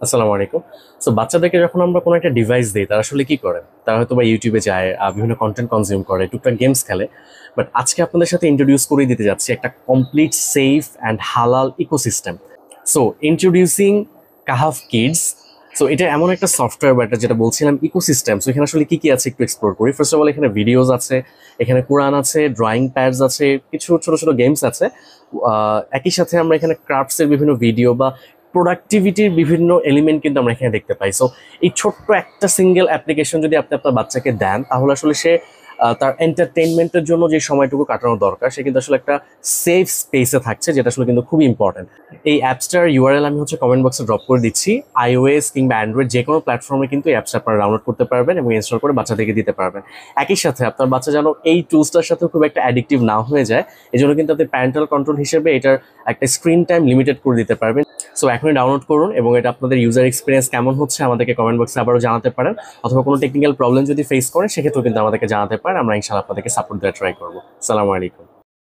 আসসালামু আলাইকুম। সো বাচ্চাদেরকে যখন আমরা কোনো একটা ডিভাইস দিই তারা আসলে কি করে? তারা হয়তো বা ইউটিউবে যায়, বিভিন্ন কন্টেন্ট কনজিউম করে, টুকটাক গেমস খেলে। বাট আজকে আপনাদের সাথে ইন্ট্রোডিউস করে দিতে যাচ্ছি একটা কমপ্লিট সেফ অ্যান্ড হালাল ecosystem. So introducing Kahf kids. So এটা এমন একটা সফটওয়্যার বা এটা যেটা বলছিলাম ইকোসিস্টেম। সো এখানে আসলে কি কি আছে একটু এক্সপ্লোর করি। ফার্স্ট অফ অল এখানে ভিডিওস আছে, এখানে কোরআন আছে, ড্রয়িং প্যাডস আছে, কিছু ছোট ছোট গেমস আছে। একই সাথে আমরা এখানে ক্রাফটসের বিভিন্ন ভিডিও বা প্রোডাক্টিভিটির বিভিন্ন এলিমেন্ট কিন্তু আমরা এখানে দেখতে পাই। সো এই ছোট্ট একটা সিঙ্গেল অ্যাপ্লিকেশন যদি আপনি আপনার বাচ্চাকে দেন তাহলে আসলে সে তার এন্টারটেইনমেন্টের জন্য যে সময়টুকু কাটানো দরকার সে কিন্তু আসলে একটা সেফ স্পেসে থাকছে, যেটা আসলে কিন্তু খুবই ইম্পর্টেন্ট। এই অ্যাপসটার ইউআরএল আমি কমেন্ট বক্সে ড্রপ করে দিচ্ছি। iOS কিংবা অ্যান্ড্রয়েড যে কোনো প্ল্যাটফর্মে কিন্তু এই অ্যাপসটা আপনারা ডাউনলোড করতে পারবেন এবং ইনস্টল করে বাচ্চাদেরকে দিতে পারবেন। একই সাথে আপনার বাচ্চা যেন এই টুলসটার সাথে খুব একটা অ্যাডিকটিভ না হয়ে যায়, এজন্য কিন্তু আপনি প্যারেন্টাল কন্ট্রোল হিসেবে এটার একটা স্ক্রিন টাইম লিমিটেড করে দিতে পারবেন। সো এখনই ডাউনলোড করুন এবং এটা আপনাদের ইউজার এক্সপিরিয়েন্স কেমন হচ্ছে আমাদেরকে কমেন্ট বক্সে আবারও জানাতে পারেন, অথবা কোনো টেকনিক্যাল প্রবলেম যদি ফেস করেন সেক্ষেত্রেও কিন্তু আমাদেরকে জানাতে পারেন। আমরা ইনশাআল্লাহ আপনাদেরকে সাপোর্ট দেওয়ার ট্রাই করবো। আসসালামু আলাইকুম।